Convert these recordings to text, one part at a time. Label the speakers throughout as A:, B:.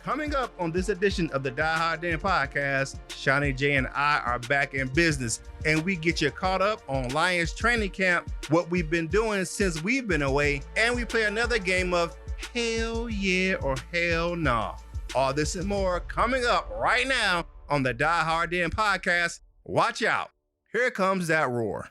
A: Coming up on this edition of the Die Hard Den podcast, Seany J and I are back in business, and we get you caught up on Lions training camp, what we've been doing since we've been away, and we play another game of Hell Yeah or Hell Naw. All this and more coming up right now on the Die Hard Den podcast. Watch out. Here comes that roar.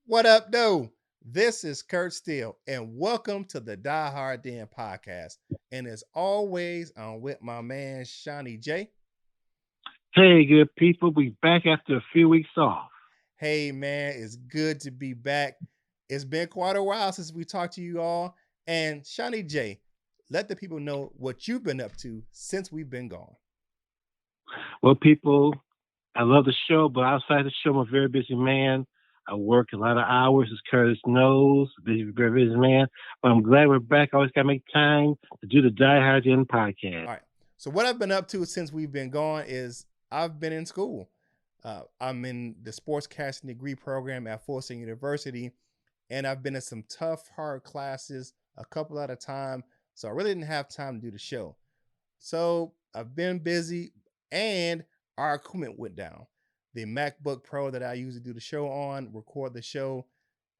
A: What up, though? This is Kurt Steele, and welcome to the Die Hard Den podcast. And as always, I'm with my man, Seany J.
B: Hey, good people. We back after a few weeks off.
A: Hey, man, it's good to be back. It's been quite a while since we talked to you all. And Seany J, let the people know what you've been up to since we've been gone.
B: Well, people, I love the show, but outside the show, I'm a very busy man. I work a lot of hours, as Curtis knows, very busy man. But I'm glad we're back. I always got to make time to do the Die Hard Den podcast.
A: All right. So what I've been up to since we've been gone is I've been in school. I'm in the sportscasting degree program at Fulton University, and I've been in some tough, hard classes a couple at a time. So I really didn't have time to do the show. So I've been busy, and our equipment went down. The MacBook Pro that I usually do the show on, record the show,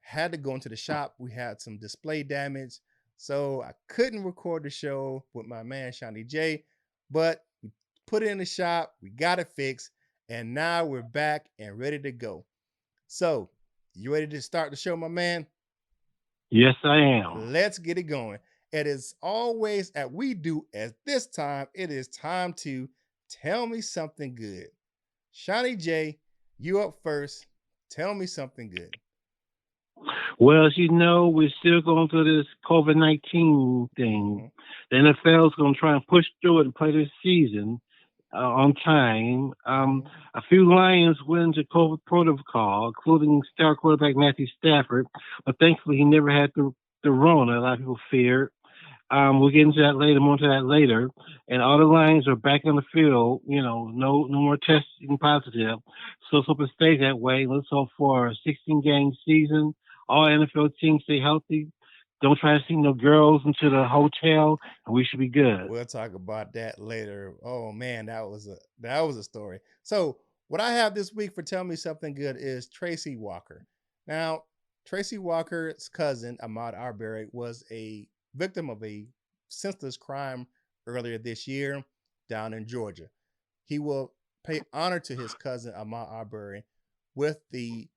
A: had to go into the shop. We had some display damage, so I couldn't record the show with my man Seany J, but we put it in the shop, we got it fixed, and now we're back and ready to go. So, you ready to start the show, my man?
B: Yes, I am.
A: Let's get it going. It is always at we do at this time, it is time to tell me something good. Seany J, you up first. Tell me something good.
B: Well, as you know, we're still going through this COVID-19 thing. The NFL is going to try and push through it and play this season on time. A few Lions went into COVID protocol, including star quarterback Matthew Stafford, but thankfully he never had the Rona. A lot of people feared. We'll get into that later, more into that later. And all the Lions are back on the field, no more testing positive. So let's hope it stays that way. Let's hope for a 16-game season. All NFL teams stay healthy. Don't try to send no girls into the hotel, and we should be good.
A: We'll talk about that later. Oh man, that was a story. So what I have this week for Tell Me Something Good is Tracy Walker. Now, Tracy Walker's cousin, Ahmaud Arbery, was a victim of a senseless crime earlier this year down in Georgia. He will pay honor to his cousin Ahmaud Arbery with the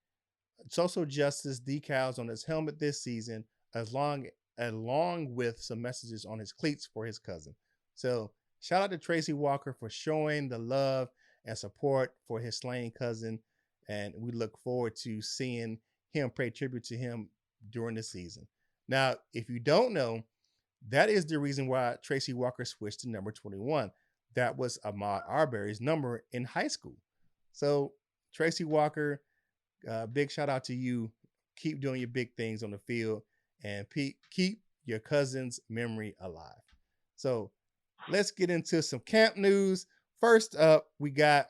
A: social justice decals on his helmet this season, along with some messages on his cleats for his cousin. So shout out to Tracy Walker for showing the love and support for his slain cousin, and we look forward to seeing him pay tribute to him during the season. Now, if you don't know, that is the reason why Tracy Walker switched to number 21. That was Ahmaud Arbery's number in high school. So, Tracy Walker, big shout out to you. Keep doing your big things on the field and keep your cousin's memory alive. So, let's get into some camp news. First up, we got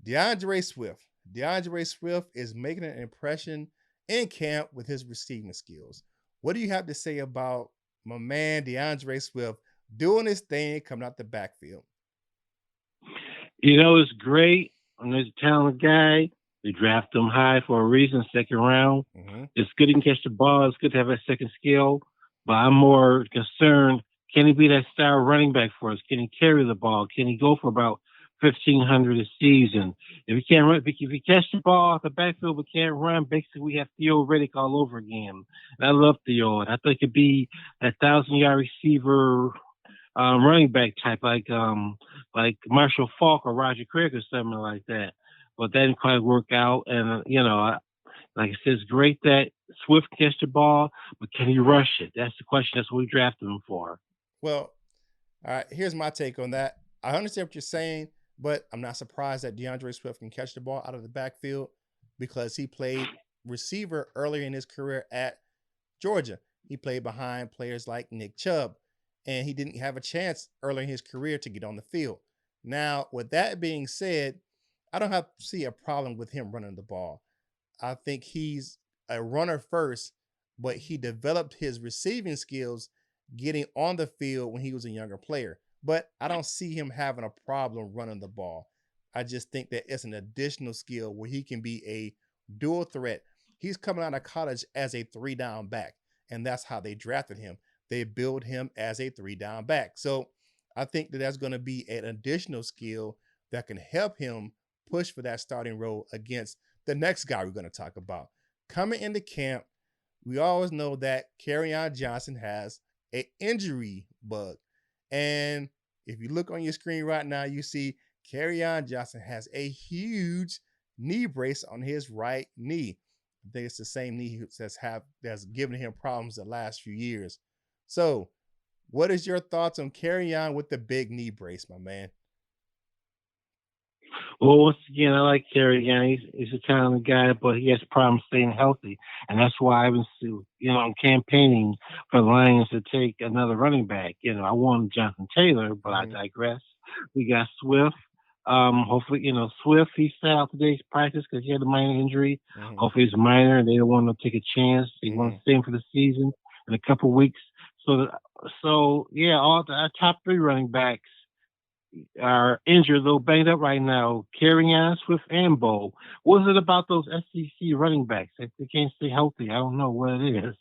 A: DeAndre Swift. DeAndre Swift is making an impression in camp with his receiving skills. What do you have to say about my man DeAndre Swift doing his thing coming out the backfield?
B: It's great. There's a talented guy. They draft him high for a reason, second round. It's good he can catch the ball. It's good to have a second skill. But I'm more concerned, can he be that star running back for us? Can he carry the ball? Can he go for about 1,500 a season? If he can't run, if he catch the ball off the backfield but can't run, basically we have Theo Riddick all over again. And I love Theo. And I think he could be a 1,000-yard receiver running back type, like Marshall Faulk or Roger Craig or something like that. But that didn't quite work out. And, like I said, it's great that Swift catch the ball, but can he rush it? That's the question. That's what we drafted him for.
A: Well, all right, here's my take on that. I understand what you're saying, but I'm not surprised that DeAndre Swift can catch the ball out of the backfield because he played receiver earlier in his career at Georgia. He played behind players like Nick Chubb, and he didn't have a chance early in his career to get on the field. Now, with that being said, I don't have to see a problem with him running the ball. I think he's a runner first, but he developed his receiving skills getting on the field when he was a younger player. But I don't see him having a problem running the ball. I just think that it's an additional skill where he can be a dual threat. He's coming out of college as a three down back, and that's how they drafted him. They build him as a three down back. So I think that that's going to be an additional skill that can help him push for that starting role against the next guy we're going to talk about. Coming into camp, we always know that Kerryon Johnson has an injury bug. And if you look on your screen right now, you see Kerryon Johnson has a huge knee brace on his right knee. I think it's the same knee that's given him problems the last few years. So, what is your thoughts on Kerryon with the big knee brace, my man?
B: Well, once again, I like Terry. Again, he's a talented guy, but he has problems staying healthy, and that's why I've been, I'm campaigning for the Lions to take another running back. I wanted Jonathan Taylor, but I digress. We got Swift. Hopefully, Swift, he sat out today's practice because he had a minor injury. Hopefully, it's minor, and they don't want to take a chance. They want to stay him for the season in a couple of weeks. So yeah, our top three running backs are injured, a little banged up right now. Kerryon, Swift, and Bo. What is it about those SEC running backs? If they can't stay healthy, I don't know what it is.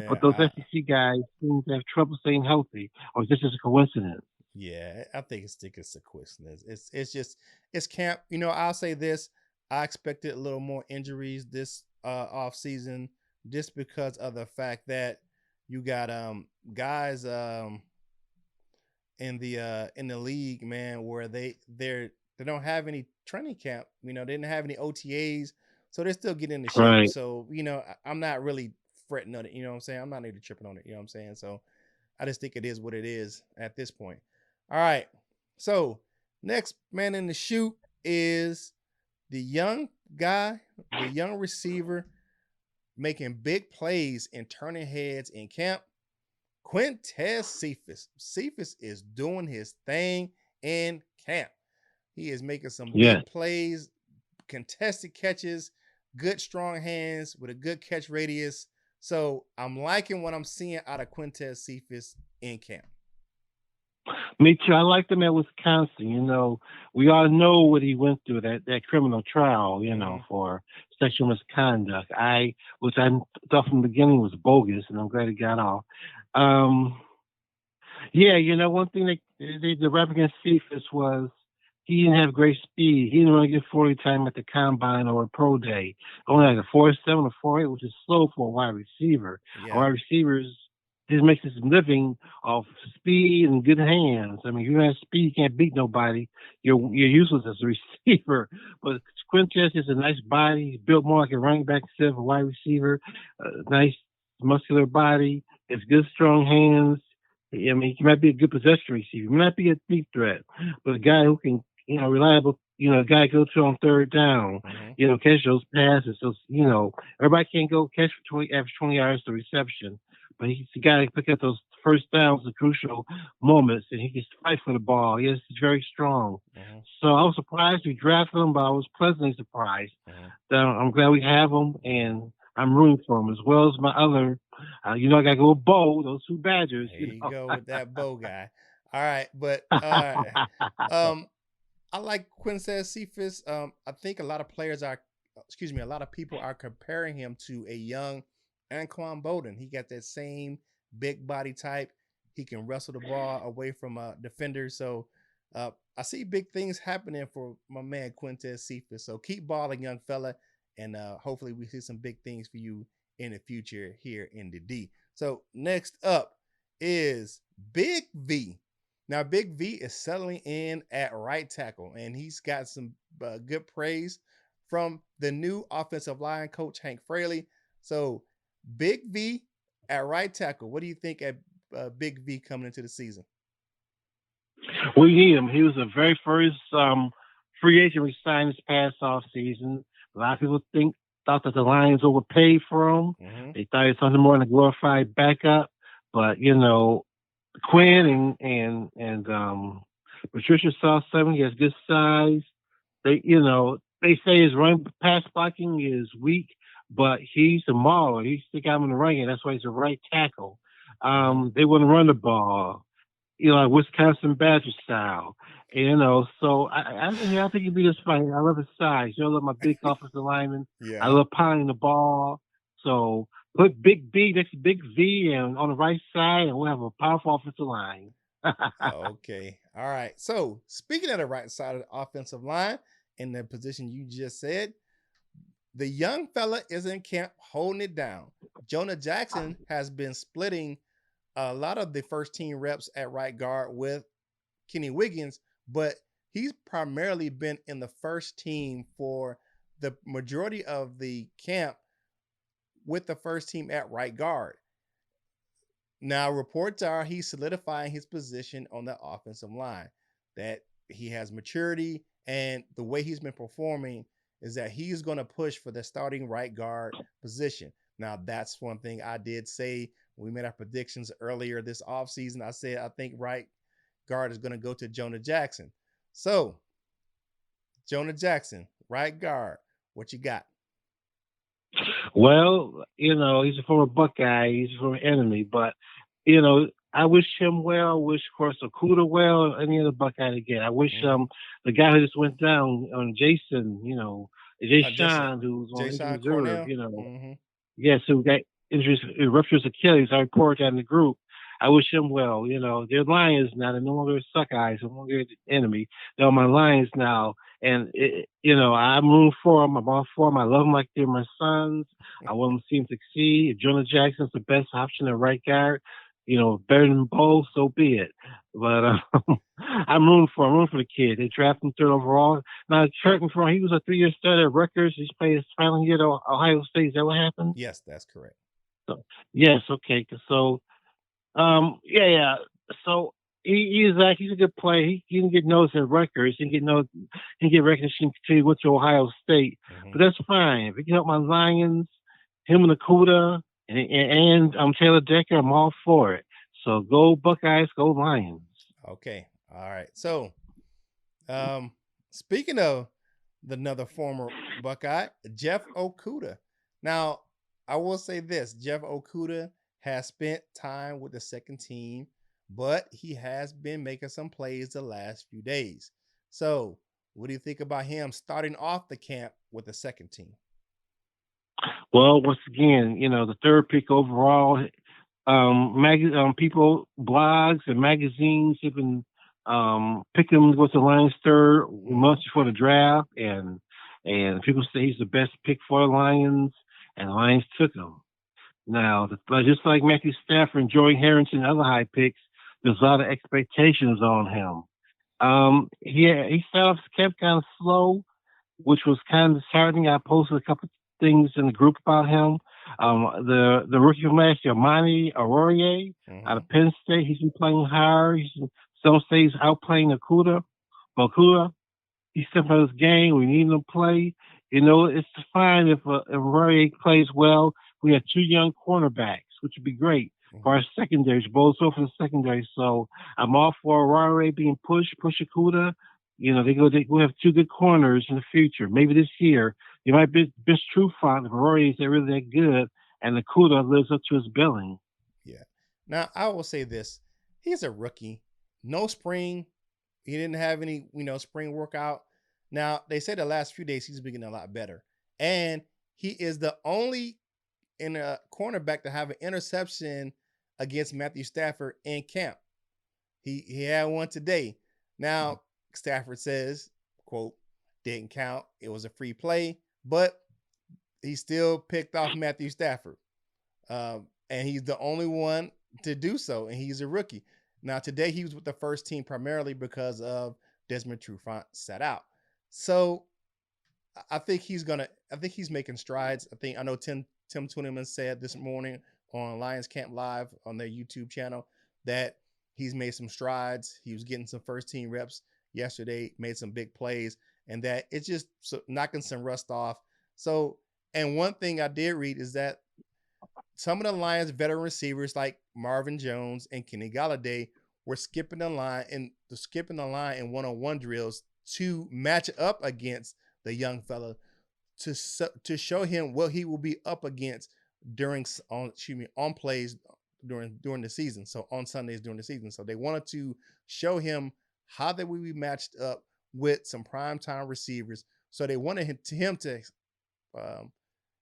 B: But those
A: Yeah,
B: SEC guys seem to have trouble staying healthy, or is this just a coincidence?
A: yeah, I think it's a coincidence. It's just it's camp. I'll say this: I expected a little more injuries this off season, just because of the fact that you got guys in the league, man, where they don't have any training camp. They didn't have any OTAs, so they're still getting into shape.
B: Right.
A: So I'm not really fretting on it. You know what I'm saying? I'm not really tripping on it. You know what I'm saying? So I just think it is what it is at this point. All right. So next man in the shoot is the young guy, the young receiver making big plays and turning heads in camp. Quintez Cephas. Cephas is doing his thing in camp. He is making some
B: Yeah.
A: big plays, contested catches, good strong hands with a good catch radius. So I'm liking what I'm seeing out of Quintez Cephas in camp.
B: Me too. I liked him at Wisconsin. We all know what he went through, that criminal trial, for sexual misconduct. Which I thought from the beginning was bogus, and I'm glad he got off. Um, Yeah, one thing the rap against Cephas was he didn't have great speed. He didn't really get 40 time at the combine or a pro day. Only like a 4.7 or 4.8, which is slow for a wide receiver. A
A: Yeah.
B: wide receivers just makes his living off speed and good hands. I mean, if you have speed, you can't beat nobody. You're useless as a receiver. But Quintez is a nice body. He's built more like a running back instead of a wide receiver. Nice muscular body. Has good strong hands. I mean, he might be a good possession receiver. He might not be a deep threat, but a guy who can, reliable, a guy go to on third down, catch those passes. So, everybody can't go catch for 20, average 20 yards to reception, but he's the guy to pick up those first downs, the crucial moments, and he can fight for the ball. Yes, he's very strong. So I was surprised we drafted him, but I was pleasantly surprised. I'm glad we have him, and I'm rooting for him as well as my other. I got to go with Bo, those two Badgers.
A: There you go with that bow guy. All right, but um, I like Quintez Cephas. I think a lot of people are comparing him to a young Anquan Bolden. He got that same big body type. He can wrestle the ball away from a defender. So I see big things happening for my man Quintez Cephas. So keep balling, young fella, and hopefully we see some big things for you in the future here in the D. So next up is Big V. Now, Big V is settling in at right tackle, and he's got some good praise from the new offensive line coach, Hank Fraley. So, Big V at right tackle. What do you think at Big V coming into the season?
B: We need him. He was the very first free agent we signed this past off season. A lot of people think thought that the Lions overpaid for him.
A: Mm-hmm.
B: They thought he was something more than a glorified backup. But Quinn and Patricia saw something. He has good size. They say his run pass blocking is weak, but he's a mauler. He's the guy in the ring, and that's why he's a right tackle.
A: Mm-hmm.
B: They want to run the ball, like Wisconsin Badger style. So I think he'd be just fine. I love his size. I love my big offensive lineman. I
A: Yeah.
B: love pounding the ball. So put Big B next to Big V and on the right side, and we'll have a powerful offensive line.
A: Okay. All right. So speaking of the right side of the offensive line in the position you just said, the young fella is in camp holding it down. Jonah Jackson has been splitting a lot of the first team reps at right guard with Kenny Wiggins, but he's primarily been in the first team for the majority of the camp with the first team at right guard. Now, reports are he's solidifying his position on the offensive line, that he has maturity, and the way he's been performing is that he's going to push for the starting right guard position. Now, that's one thing I did say when we made our predictions earlier this offseason. I said I think right guard is going to go to Jonah Jackson. So, Jonah Jackson, right guard, what you got?
B: Well, he's a former Buckeye, he's a former enemy, but I wish him well. I wish, of course, Okuda well, any other Buckeye again. I wish
A: Mm-hmm.
B: the guy who just went down on Jason, Jay who's on injured
A: Jason
B: reserve,
A: Cornell. Mm-hmm.
B: Yes, who got injuries, ruptures Achilles. I reported that in the group. I wish him well. They're Lions now. They're no longer Suckeyes. They're no longer the enemy. They're my Lions now. And, I'm rooting for them. I'm all for them. I love them like they're my sons. I want them to see them succeed. If Jonah Jackson's the best option at right guard, better than both, so be it. But I'm rooting for him. I'm rooting for the kid. They drafted him third overall. Now, correct me if I'm wrong, he was a 3-year starter at Rutgers. He's played his final year at Ohio State. Is that what happened?
A: Yes, that's correct.
B: So, yes, okay. So, yeah. So he's a good player. He can get noticed at Rutgers. He can get recognition until he went to Ohio State.
A: Mm-hmm.
B: But that's fine. If he can help my Lions, him and Akuda, and Taylor Decker, I'm all for it. So go Buckeyes, go Lions.
A: Okay. All right. So, speaking of another former Buckeye, Jeff Okuda. Now, I will say this: Jeff Okuda has spent time with the second team, but he has been making some plays the last few days. So, what do you think about him starting off the camp with the second team?
B: Well, once again, the third pick overall. People, blogs and magazines have been picking him to go to Lions third months before the draft, and people say he's the best pick for the Lions, and the Lions took him. Now, just like Matthew Stafford and Joey Harrington and other high picks, there's a lot of expectations on him. He started off camp kind of slow, which was kind of disheartening. I posted a couple things in the group about him. The rookie from last year, Amani Aroye, out of Penn State, he's been playing hard. Some say he's outplaying Akuda. He stepped out of his game. We need him to play. It's fine if Aroye plays well. We have two young cornerbacks, which would be great for our secondaries, both for the secondary. So I'm all for Aroye being push Akuda. They will have two good corners in the future. Maybe this year, you might be best true font if Rory is really that good and the Kuda lives up to his billing.
A: Yeah. Now I will say this: he's a rookie, no spring. He didn't have any, spring workout. Now they say the last few days he's been getting a lot better, and he is the only in a cornerback to have an interception against Matthew Stafford in camp. He had one today. Now Stafford says, quote, didn't count. It was a free play, but he still picked off Matthew Stafford. And he's the only one to do so, and he's a rookie. Now, today he was with the first team primarily because of Desmond Trufant sat out. So I think he's making strides. I know Tim Twinneman said this morning on Lions Camp Live on their YouTube channel that he's made some strides. He was getting some first team reps yesterday, made some big plays, and that it's just knocking some rust off. So And one thing I did read is that some of the Lions veteran receivers like Marvin Jones and Kenny Galladay were skipping the line in one-on-one drills to match up against the young fella to show him what he will be up against on plays during the season. So on Sundays during the season. So they wanted to show him how they would be matched up with some primetime receivers. So they wanted him to um,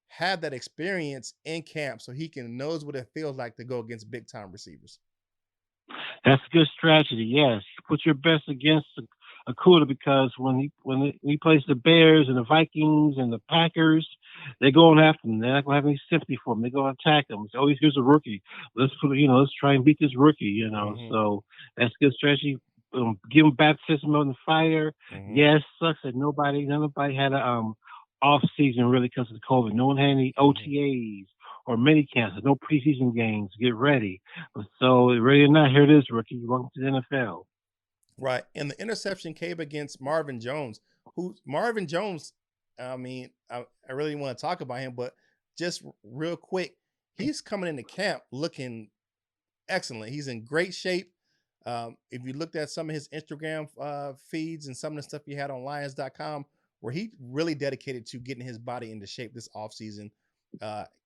A: have that experience in camp so he can knows what it feels like to go against big time receivers.
B: That's a good strategy. Yes, put your best against a cooler because when he plays the Bears and the Vikings and the Packers, they're going after him. They're not going to have any sympathy for him. They're going to attack him. So, oh, here's a rookie. Let's try and beat this rookie.
A: Mm-hmm.
B: So that's a good strategy. Give him baptism on the fire.
A: Mm-hmm.
B: Yes, sucks that nobody had a off season really because of the COVID. No one had any OTAs or mini camps, no preseason games. Get ready. So ready or not, here it is, rookie. Welcome to the NFL.
A: Right. And the interception came against Marvin Jones, who Marvin Jones, I mean, I really want to talk about him, but just real quick, he's coming into camp looking excellent. He's in great shape. If you looked at some of his Instagram feeds and some of the stuff he had on Lions.com, where he really dedicated to getting his body into shape this offseason.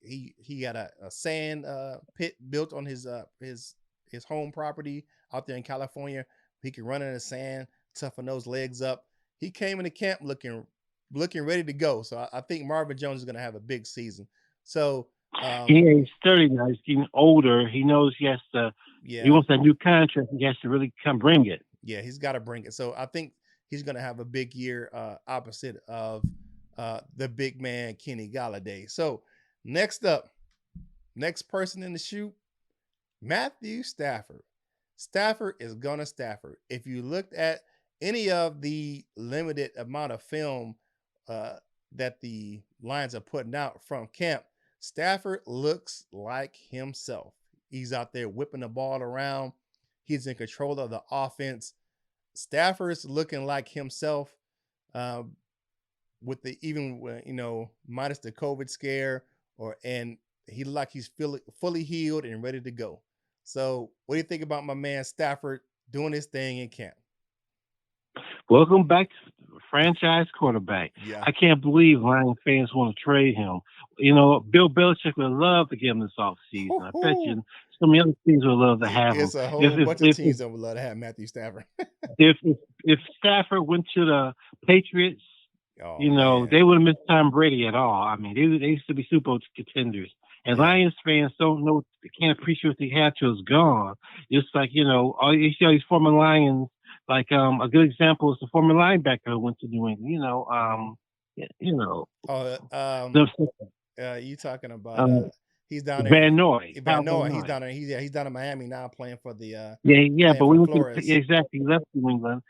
A: He had a sand pit built on his home property out there in California. He can run in the sand, toughen those legs up. He came into camp looking ready to go. So I think Marvin Jones is going to have a big season. So
B: he's 30 now. He's getting older. He knows he has to.
A: Yeah.
B: He wants that new contract. He has to really come bring it.
A: Yeah, he's got to bring it. So I think he's going to have a big year opposite of the big man Kenny Galladay. So next person in the shoot, Matthew Stafford. Stafford is gonna Stafford. If you looked at any of the limited amount of film that the Lions are putting out from camp, Stafford looks like himself. He's out there whipping the ball around. He's in control of the offense. Stafford's looking like himself, with the even minus the COVID scare, and he's fully healed and ready to go. So, what do you think about my man Stafford doing his thing in camp?
B: Welcome back to franchise quarterback.
A: Yeah.
B: I can't believe Lions fans want to trade him. Bill Belichick would love to get him this offseason. I bet you some of the other teams would love to have him.
A: It's a whole bunch of teams that would love to have Matthew Stafford.
B: if Stafford went to the Patriots, they wouldn't miss Tom Brady at all. I mean, they used to be Super Bowl contenders. And Lions fans don't know, they can't appreciate what they had till it's gone. It's like, you see all these former Lions, like a good example is the former linebacker who went to New England,
A: you talking about he's down there.
B: Van Noy.
A: Van Noy. He's down there. He's down in Miami now playing for the
B: but we went
A: Flores.
B: exactly, he left New England.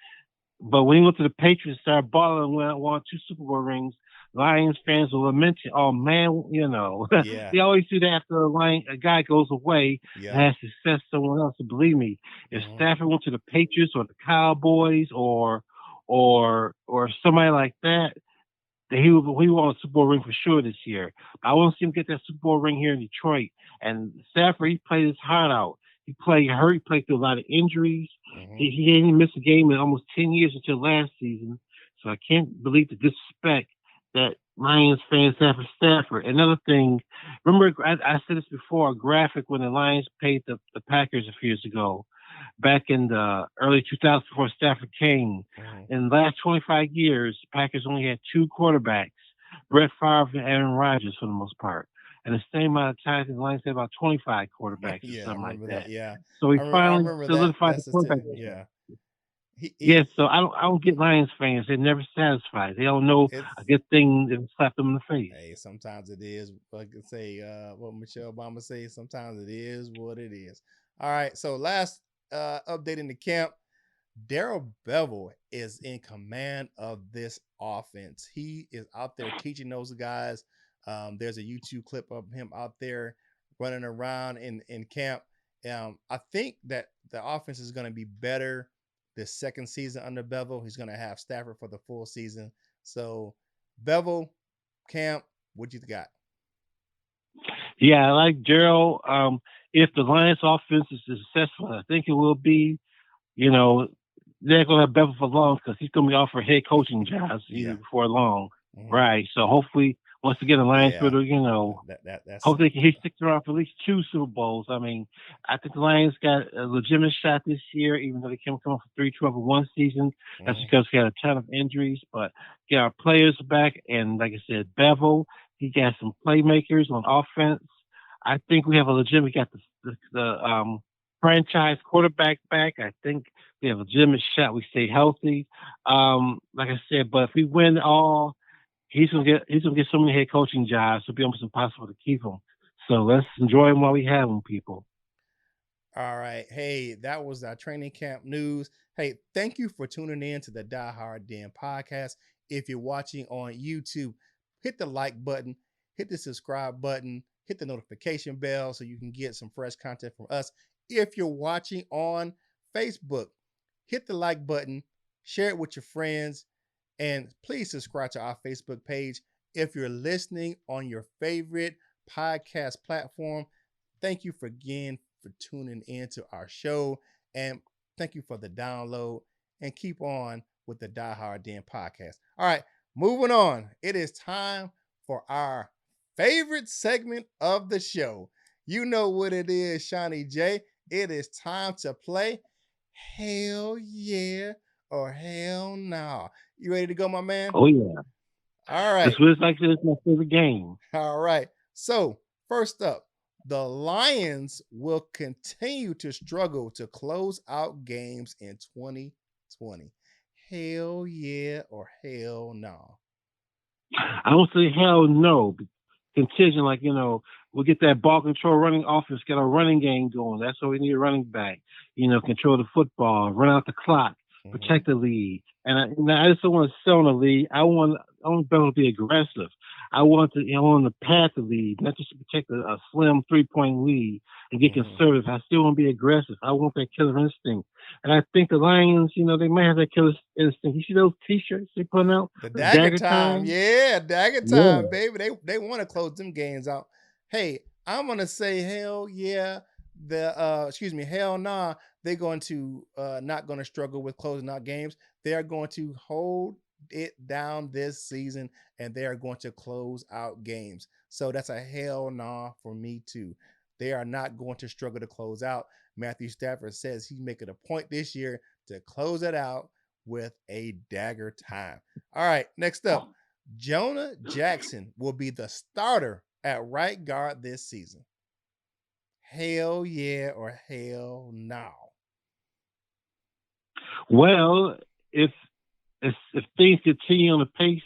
B: But when he went to the Patriots, started balling, won 2 Super Bowl rings, Lions fans will lament, oh man, they always do that after a guy goes away and has success somewhere else. And believe me, if Stafford went to the Patriots or the Cowboys or somebody like that, he won a Super Bowl ring for sure this year. I want to see him get that Super Bowl ring here in Detroit. And Stafford, he played his heart out. He played hurt. He played through a lot of injuries. He didn't miss a game in almost 10 years until last season. So I can't believe the disrespect that Lions fans have for Stafford. Another thing, remember I said this before, a graphic when the Lions paid the Packers a few years ago, back in the early 2000s before Stafford came. In the last 25 years, the Packers only had 2 quarterbacks, Brett Favre and Aaron Rodgers for the most part. And the same amount of times, the Lions had about 25 quarterbacks or something like that.
A: Yeah.
B: So he finally solidified the quarterback. So I don't get Lions fans. They're never satisfied. They don't know a good thing that slap them in the face.
A: Hey, sometimes it is. Like I say, what Michelle Obama says, sometimes it is what it is. All right. So last update in the camp, Darrell Bevell is in command of this offense. He is out there teaching those guys. There's a YouTube clip of him out there running around in camp. I think that the offense is going to be better this second season under Bevell. He's going to have Stafford for the full season. So Bevell, camp, What you got?
B: Yeah, I like Gerald. If the Lions offense is successful, I think it will be, you know, they're going to have Bevel for long because he's going to be offered head coaching jobs
A: Yeah.
B: before long.
A: Hmm.
B: Right. So hopefully, once again, the Lions
A: Yeah.
B: would,
A: That's
B: hopefully he sticks around for at least two Super Bowls. I mean, I think the Lions got a legitimate shot this year, even though they came off for 3-12 in one season. That's
A: hmm
B: because he had a ton of injuries, but get our players back. And like I said, Bevel, he got some playmakers on offense. I think we have a legitimate, got the franchise quarterback back. I think we have a legitimate shot. We stay healthy. Like I said, but if we win all, he's gonna get so many head coaching jobs. It'll be almost impossible to keep him. So let's enjoy him while we have him, people.
A: All right. Hey, that was our training camp news. Hey, thank you for tuning in to the Die Hard Den podcast. If you're watching on YouTube, hit the like button, hit the subscribe button, hit the notification bell so you can get some fresh content from us. If you're watching on Facebook, hit the like button, share it with your friends, and please subscribe to our Facebook page. If you're listening on your favorite podcast platform, thank you for again for tuning in to our show. And thank you for the download. And keep on with the Die Hard Den podcast. All right, moving on. It is time for our favorite segment of the show. You know what it is, Seany J. It is time to play Hell Yeah or Hell Nah. You ready to go, my man?
B: Oh yeah,
A: All
B: that's
A: right.
B: what it's like. It's my favorite game.
A: All right. So, first up, the Lions will continue to struggle to close out games in 2020. Hell yeah or hell no.
B: I don't say hell no. Contingent, like we'll get that ball control running offense, get a running game going. That's what we need a running back. Control the football, run out the clock,
A: Mm-hmm.
B: protect the lead. And I just don't want to sell on the lead. I want Bell to be aggressive. I want to pad the lead, not just to protect a slim 3-point lead and get
A: Mm-hmm.
B: conservative. I still want to be aggressive. I want that killer instinct. And I think the Lions, they might have that killer instinct. You see those T-shirts they putting out,
A: The
B: the
A: dagger
B: Dagger
A: time.
B: Time.
A: Yeah, dagger time,
B: Yeah.
A: baby. They want to close them games out. Hey, I'm gonna say hell yeah. Hell nah. They're going to not gonna struggle with closing out games. They are going to hold it down this season and they are going to close out games. So that's a hell nah for me too. They are not going to struggle to close out. Matthew Stafford says he's making a point this year to close it out with a dagger time. All right, next up, Jonah Jackson will be the starter at right guard this season. Hell yeah or hell no.
B: Well, if if things continue on the pace,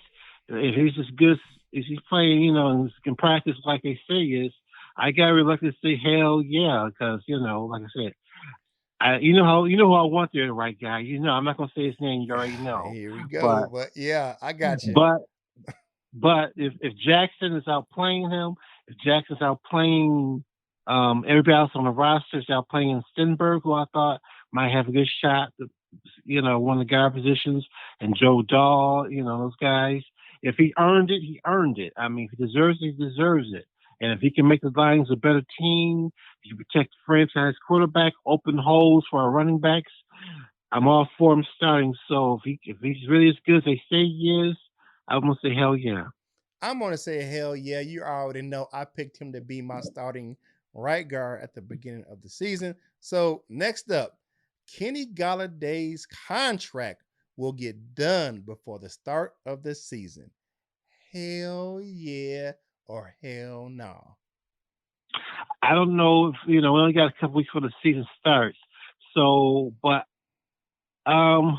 B: if he's as good as he's playing, and can practice like they say he is, I got reluctant to say hell yeah, because like I said, you know who I want there, the right guy. I'm not gonna say his name, you already know,
A: Here we
B: but
A: go. But yeah, I got you.
B: but but if Jackson is outplaying him, if Jackson's outplaying everybody else on the roster is outplaying Stenberg, who I thought might have a good shot, one of the guard positions, and Joe Dahl, those guys. If he earned it, he earned it. I mean, if he deserves it, he deserves it. And if he can make the Lions a better team, he can protect the franchise quarterback, open holes for our running backs. I'm all for him starting. So if he's really as good as they say he is, I'm gonna say hell yeah.
A: I'm gonna say hell yeah. You already know I picked him to be my starting right guard at the beginning of the season. So next up, Kenny Galladay's contract will get done before the start of the season. Hell yeah or hell no.
B: I don't know if we only got a couple weeks before the season starts. So, but um,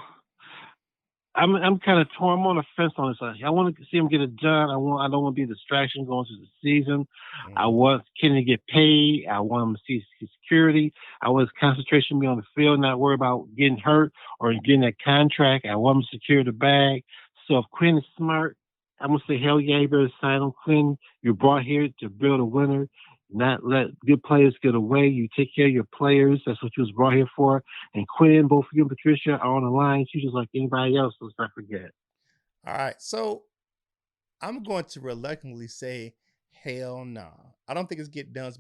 B: I'm kind of torn. I'm on the fence on this. I want to see him get it done. I don't want to be a distraction going through the season. I
A: Mm-hmm.
B: want Kenny to get paid. I want him to see his security. I want his concentration to be on the field, not worry about getting hurt or getting that contract. I want him to secure the bag. So if Quinn is smart, I'm gonna say hell yeah, you better sign him, Quinn. You're brought here to build a winner, not let good players get away. You take care of your players. That's what you was brought here for. And Quinn, both you and Patricia are on the line. She's just like anybody else. Let's not forget.
A: All right. So I'm going to reluctantly say hell no. I don't think it's get done.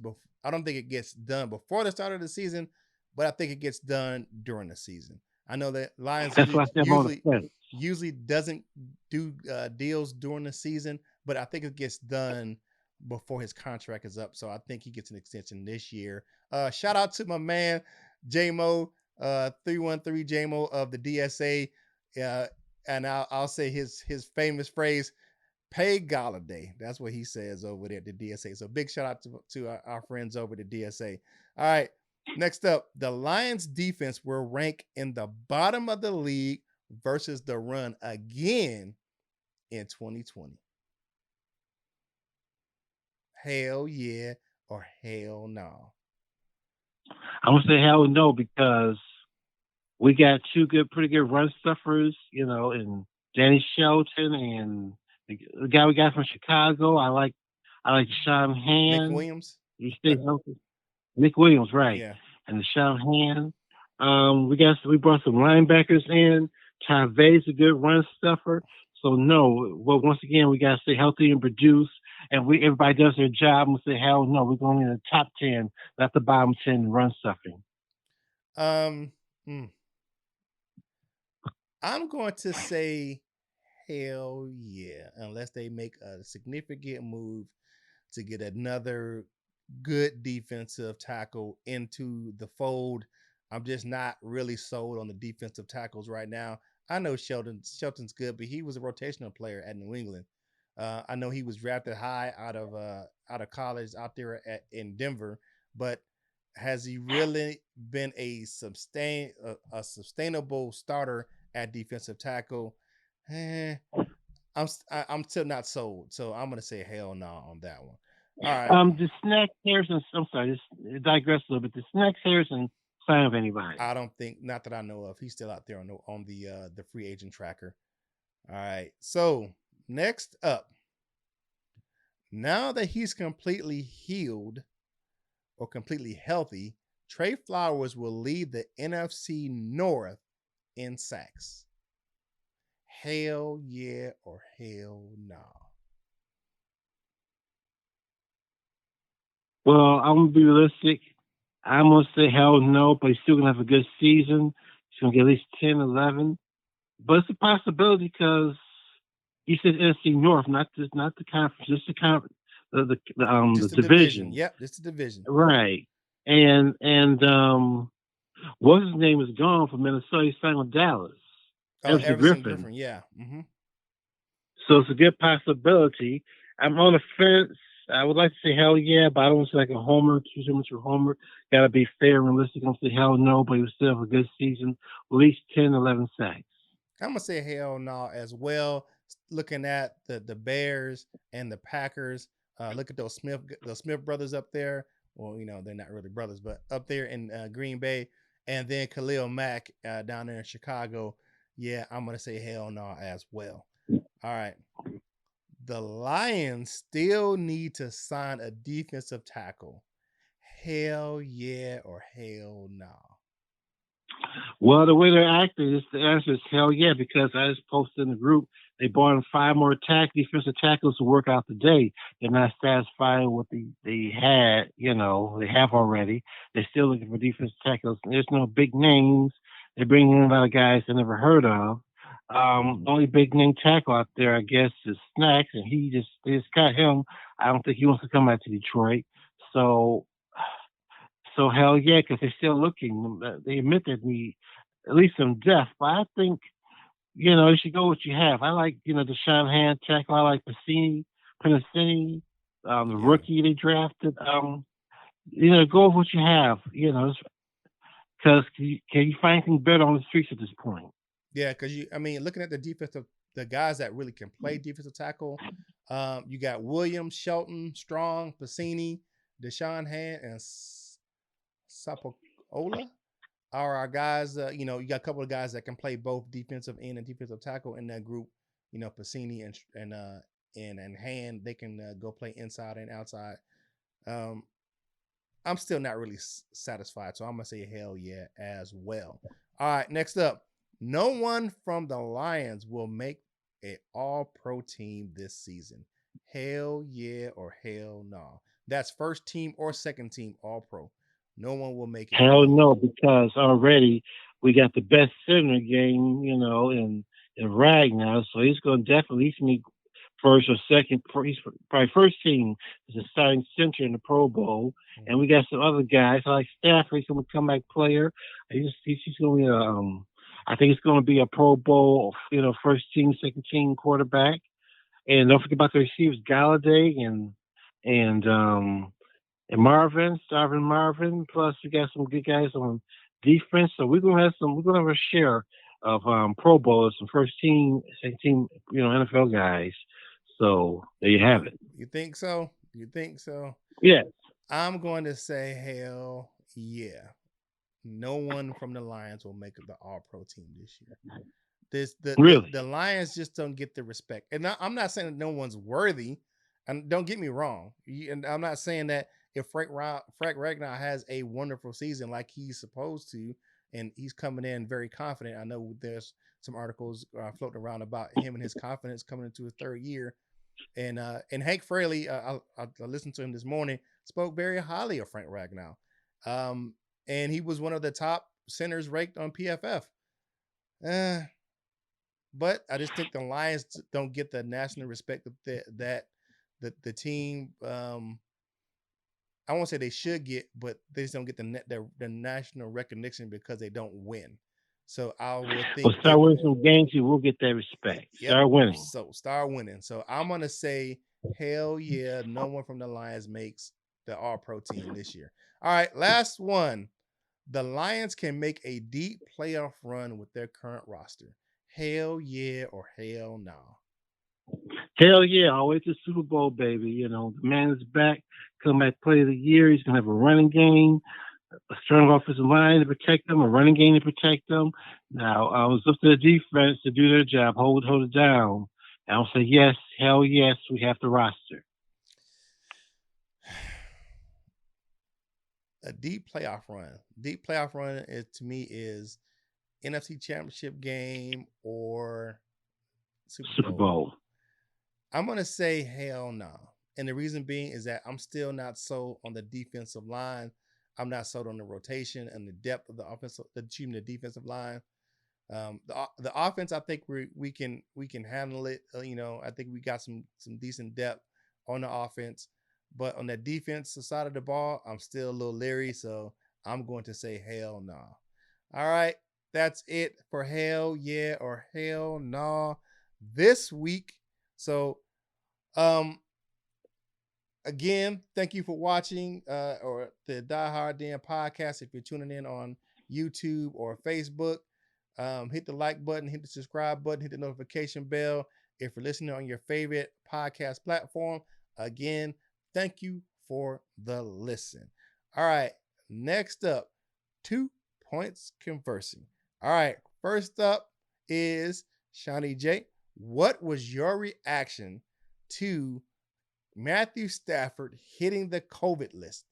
A: I don't think it gets done before the start of the season, but I think it gets done during the season. I know that Lions
B: That's why I said I'm on the fence.
A: usually doesn't do deals during the season, but I think it gets done before his contract is up. So I think he gets an extension this year. Shout out to my man JMO 313 JMO of the DSA. Uh, and I'll say his famous phrase, pay Galladay. That's what he says over there at the DSA. So big shout out to our friends over at the DSA. All right. Next up, the Lions defense will rank in the bottom of the league versus the run again in 2020. Hell yeah or hell no.
B: I'm gonna say hell no because we got pretty good run stuffers, and Danny Shelton and the guy we got from Chicago. I like Sean
A: Nick
B: Hand.
A: Williams.
B: You stay healthy. Nick Williams, right?
A: Yeah.
B: And the Sean Hand. We brought some linebackers in. Tyve's a good run stuffer. So no, well once again we gotta stay healthy and produce. And everybody does their job and say hell no, we're going in the top 10, not the bottom 10 run stuffing.
A: Hmm. I'm going to say hell yeah, unless they make a significant move to get another good defensive tackle into the fold. I'm just not really sold on the defensive tackles right now. I know Shelton's good, but he was a rotational player at New England. I know he was drafted high out of college out there in Denver, but has he really been a sustainable starter at defensive tackle? Eh, I'm still not sold, so I'm gonna say hell no on that one. All right.
B: The Snack Harrison. I'm sorry, just digress a little bit. The Snack Harrison sign of anybody?
A: I don't think, not that I know of. He's still out there on the free agent tracker. All right. So next up, now that he's completely healed or completely healthy, Trey Flowers will lead the NFC North in sacks. Hell yeah or hell no.
B: Well, I'm gonna be realistic. I'm gonna say hell no, but he's still gonna have a good season. He's gonna get at least 10, 11. But it's a possibility because you said NFC North, not the conference, just the conference, the
A: Just the division.
B: division,
A: Yep, just the division.
B: right? And what's his name is gone from Minnesota. He's signed with Dallas. Everson
A: Everson
B: Griffin.
A: Griffin, yeah. Mm-hmm.
B: So it's a good possibility. I'm on the fence. I would like to say hell yeah, but I don't want to say like a homer, too much of a homer. Got to be fair and realistic. I'm going to say hell no, but he will still have a good season. At least 10, 11 sacks.
A: I'm gonna say hell no as well. Looking at the Bears and the Packers, look at those Smith brothers up there. Well, they're not really brothers, but up there in Green Bay, and then Khalil Mack down there in Chicago. Yeah, I'm gonna say hell no as well. All right, the Lions still need to sign a defensive tackle. Hell yeah or hell no.
B: Well, the way they're acting, the answer is hell yeah, because I just posted in the group, they brought in 5 more defensive tackles to work out the day. They're not satisfied with they had, they have already. They're still looking for defensive tackles. There's no big names. They're bringing in a lot of guys they never heard of. The only big name tackle out there, I guess, is Snacks, and they just got him. I don't think he wants to come back to Detroit. So hell yeah, because they're still looking. They admit that we at least some depth. But I think you should go with what you have. I like the Shanahan tackle. I like Penasini, the rookie they drafted. Go with what you have. Because can you find anything better on the streets at this point?
A: Yeah, because looking at the guys that really can play defensive tackle, you got Williams, Shelton, Strong, Pacini, Deshaun Hand, and Sapocola are our guys. You got a couple of guys that can play both defensive end and defensive tackle in that group. Pacini and Hand, they can go play inside and outside. Um, I'm still not really satisfied, so I'm gonna say hell yeah as well. All right, next up, no one from the Lions will make an all-pro team this season? Hell yeah or hell no? That's first team or second team all-pro. No one will make it
B: Hell
A: far.
B: no, because already we got the best center game, in Ragnar, so he's going to definitely at least make first or second. He's probably first team as a starting center in the Pro Bowl, and we got some other guys like Stafford. He's going to come back player. He's going to be I think it's going to be a Pro Bowl, first team, second team quarterback. And don't forget about the receivers, Galladay and Darvin Marvin. Plus, we got some good guys on defense. So we're gonna have a share of Pro Bowlers, some first team, second team, NFL guys. So there you have it.
A: You think so? You think so?
B: Yeah,
A: I'm going to say hell yeah. No one from the Lions will make the All Pro team this year. This
B: really.
A: the Lions just don't get the respect, and I'm not saying that no one's worthy. And don't get me wrong, and I'm not saying that if Frank Ragnar has a wonderful season like he's supposed to, and he's coming in very confident. I know there's some articles floating around about him and his confidence coming into his third year. And Hank Fraley, I listened to him this morning, spoke very highly of Frank Ragnow, and he was one of the top centers ranked on PFF. Uh, but I just think the Lions don't get the national respect that the team. I won't say they should get, but they just don't get the national recognition because they don't win. So I will
B: Well,
A: think
B: start
A: if
B: winning some games, you will get that respect.
A: yep.
B: Start winning.
A: So start winning. So I'm gonna say hell yeah. No one from the Lions makes the All Pro team this year. All right, last one. The Lions can make a deep playoff run with their current roster. Hell yeah or hell no.
B: Hell yeah, always the Super Bowl, baby. The man is back, come back play of the year. He's gonna have a running game, a strong offensive line to protect them, a running game to protect them. Now, I was up to the defense to do their job, hold it down. And I'll say yes, hell yes, we have the roster.
A: A deep playoff run. Deep playoff run is to me is NFC Championship game or Super
B: Super
A: Bowl.
B: Bowl.
A: I'm gonna say hell no. And the reason being is that I'm still not sold on the defensive line. I'm not sold on the rotation and the depth of the offensive, the defensive line. The offense, I think we can handle it. I think we got some decent depth on the offense, but on the defensive side of the ball, I'm still a little leery. So I'm going to say hell no. All right, that's it for hell yeah or hell no this week. So um again, thank you for watching or the Die Hard Den podcast. If you're tuning in on YouTube or Facebook, hit the like button, hit the subscribe button, hit the notification bell. If you're listening on your favorite podcast platform, again, thank you for the listen. All right, next up, 2 points conversing. All right, first up is Seany J. What was your reaction to Matthew Stafford hitting the COVID list?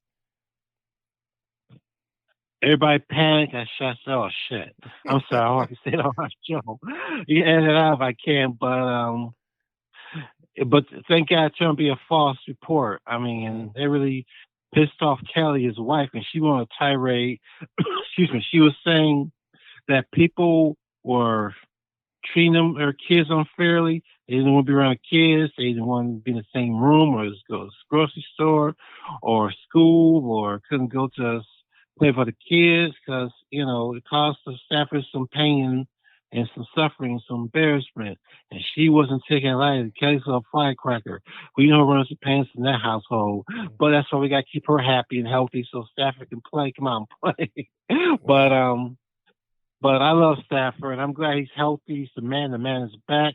B: Everybody panicked. I shot. Oh shit! I'm sorry. I can say it on my show. You edit it out if I can, but thank God it turned to be a false report. I mean, they really pissed off Kelly, his wife, and she went on a tirade. Excuse me. She was saying that people were treating their kids unfairly. They didn't want to be around kids. They didn't want to be in the same room or go to the grocery store or school or couldn't go to play for the kids because, it caused the staffers some pain and some suffering, some embarrassment. And she wasn't taking it lightly. Kelly's a firecracker. We know who runs the pants in that household. But that's why we got to keep her happy and healthy so Stafford can play. Come on, play. but but I love Stafford. I'm glad he's healthy. He's the man. The man is back.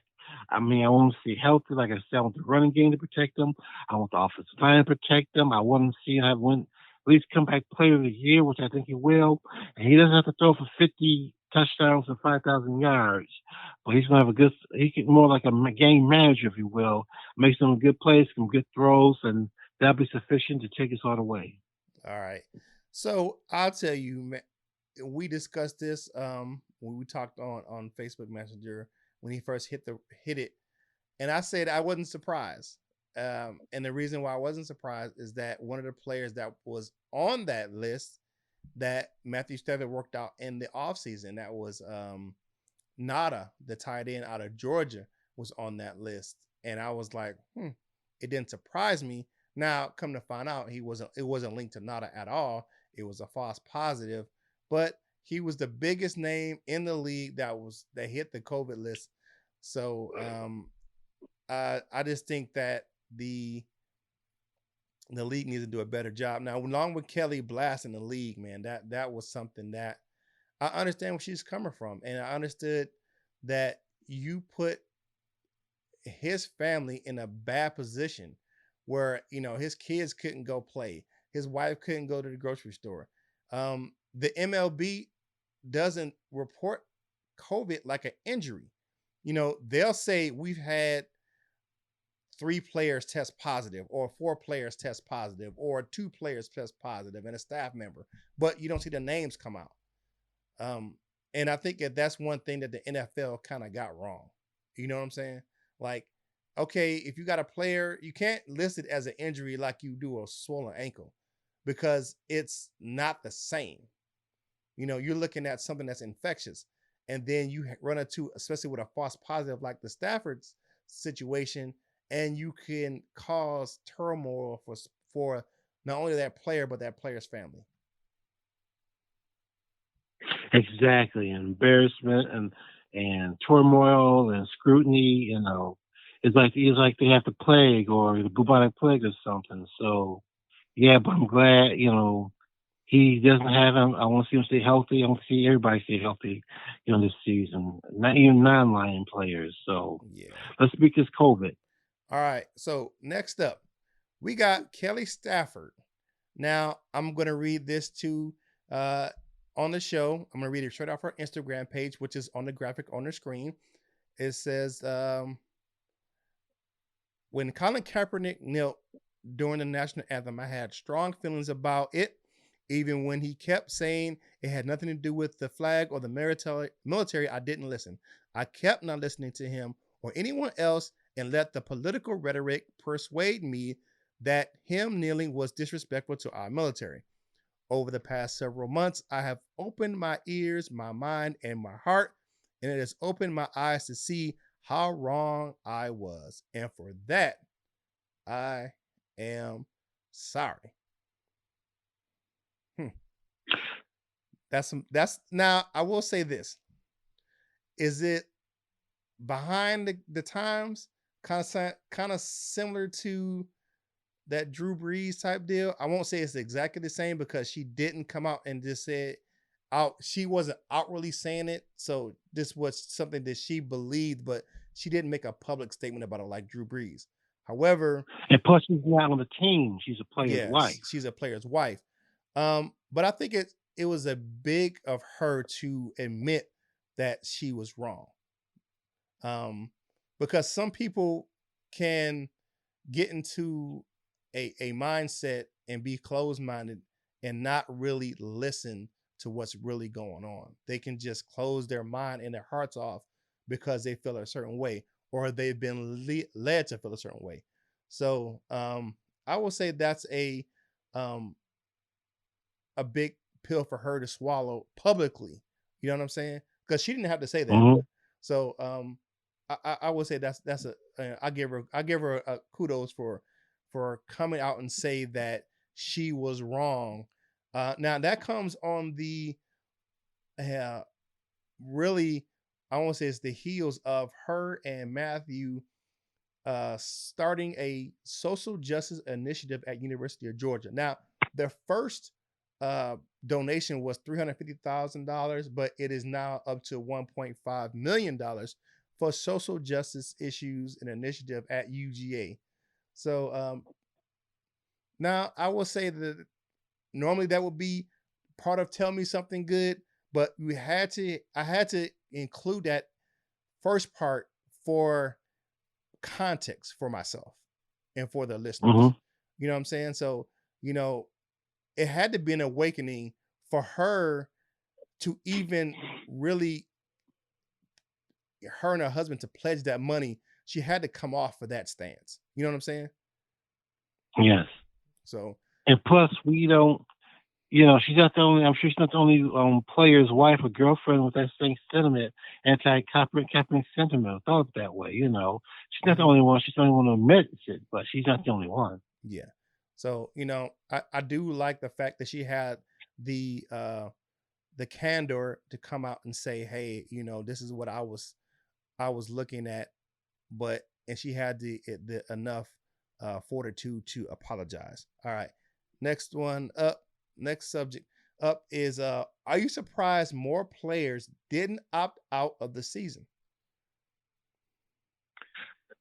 B: I mean, I want to see healthy. Like I said, I want the running game to protect him. I want the offensive line to protect him. I want to see him have at least come back player of the year, which I think he will. And he doesn't have to throw for 50 touchdowns and 5,000 yards. But he's going to have he can more like a game manager, if you will. Make some good plays, some good throws, and that'll be sufficient to take us all the way.
A: All right. So I'll tell you, we discussed this when we talked on Facebook Messenger when he first hit it. And I said I wasn't surprised. And the reason why I wasn't surprised is that one of the players that was on that list that Matthew Stafford worked out in the offseason, that was Nada, the tight end out of Georgia, was on that list. And I was like, it didn't surprise me. Now, come to find out, it wasn't linked to Nada at all. It was a false positive, but he was the biggest name in the league that hit the COVID list. So I just think that the league needs to do a better job. Now, along with Kelly blasting the league, man, that was something that I understand where she's coming from, and I understood that you put his family in a bad position where his kids couldn't go play, his wife couldn't go to the grocery store. The MLB doesn't report COVID like an injury. They'll say we've had 3 players test positive, or 4 players test positive, or 2 players test positive, and a staff member, but you don't see the names come out. And I think that's one thing that the NFL kind of got wrong. You know what I'm saying? Like, okay, if you got a player, you can't list it as an injury like you do a swollen ankle, because it's not the same. You're looking at something that's infectious, and then you run into, especially with a false positive like the Stafford's situation, and you can cause turmoil for not only that player but that player's family.
B: Exactly, embarrassment and turmoil and scrutiny. It's like they have the plague or the bubonic plague or something. So yeah, but I'm glad he doesn't have him. I want to see him stay healthy. I want to see everybody stay healthy, this season. Not even non-Lion players. So
A: Yeah.
B: let's beat this COVID.
A: All right. So next up, we got Kelly Stafford. Now I'm going to read this uh, on the show. I'm going to read it straight off her Instagram page, which is on the graphic on the screen. It says, when Colin Kaepernick knelt during the national anthem, I had strong feelings about it, even when he kept saying it had nothing to do with the flag or the military. I didn't listen. I kept not listening to him or anyone else and let the political rhetoric persuade me that him kneeling was disrespectful to our military. Over the past several months, I have opened my ears, my mind, and my heart, and it has opened my eyes to see how wrong I was. And for that, I am sorry. Hmm. That's now I will say this. Is it behind the times? Kind of similar to that Drew Brees type deal. I won't say it's exactly the same because she didn't come out and just said out. She wasn't outwardly saying it, so this was something that she believed, but she didn't make a public statement about it like Drew Brees. However,
B: And plus, she's not on the team. She's a player's
A: yes,
B: wife.
A: she's a player's wife. But I think it was a big of her to admit that she was wrong. Because some people can get into a mindset and be closed minded and not really listen to what's really going on. They can just close their mind and their hearts off because they feel a certain way, or they've been led to feel a certain way. So I will say that's um, a big pill for her to swallow publicly. You know what I'm saying? Because she didn't have to say that.
B: Mm-hmm.
A: So I would say that's a I give her a kudos for coming out and say that she was wrong. Now that comes on the uh, really, I won't say it's the heels of her and Matthew starting a social justice initiative at University of Georgia. Now, their first uh, donation was $350,000, but it is now up to $1.5 million for social justice issues and initiative at UGA. So now I will say that normally that would be part of Tell Me Something Good, but I had to include that first part for context for myself and for the listeners.
B: Mm-hmm.
A: You know what I'm saying? So, you know, it had to be an awakening for her to even really, her and her husband, to pledge that money she had to come off for that stance. You know what I'm saying?
B: Yes.
A: So,
B: And plus, we don't. She's not the only. I'm sure she's not the only player's wife or girlfriend with that same sentiment, anti-Kaepernick sentiment. I thought that way. She's not the only one. She's the only one who admits it, but she's not the only one.
A: yeah. So, I do like the fact that she had the candor to come out and say, hey, this is what I was looking at, and she had the enough fortitude to apologize. All right. Next one up, next subject up is are you surprised more players didn't opt out of the season?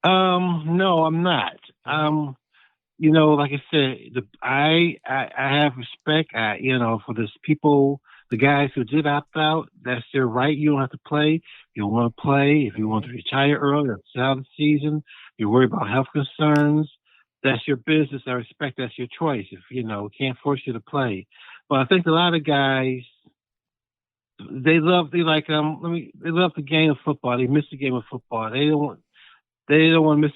B: No, I'm not. Like I said, I have respect, for those people, the guys who did opt out. That's their right. You don't have to play. You want to play. If you want to retire early or sit out of the season, you're worried about health concerns. That's your business. I respect that's your choice. If can't force you to play. But I think a lot of guys they love they like they love the game of football. They miss the game of football. They don't want to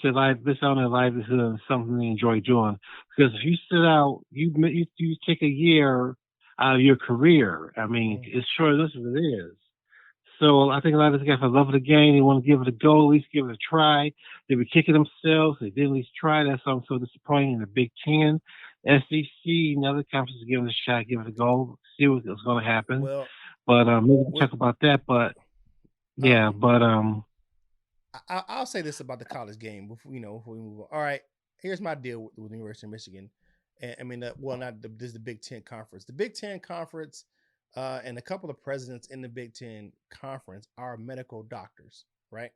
B: miss out on their livelihood and something they enjoy doing. Because if you sit out, you take a year out of your career. I mean, it's short as it is. So I think a lot of these guys love the game. They want to give it a go, at least give it a try. They were kicking themselves. They didn't at least try. That's why I'm so disappointed in the Big Ten, SEC, and other conferences give it a shot, give it a go, see what's going to happen.
A: Well,
B: But maybe we'll talk about that. But yeah, but
A: I'll say this about the college game before we move on. All right, here's my deal with the University of Michigan. And I mean, this is the Big Ten conference. The Big Ten conference, and a couple of presidents in the Big Ten conference are medical doctors, right?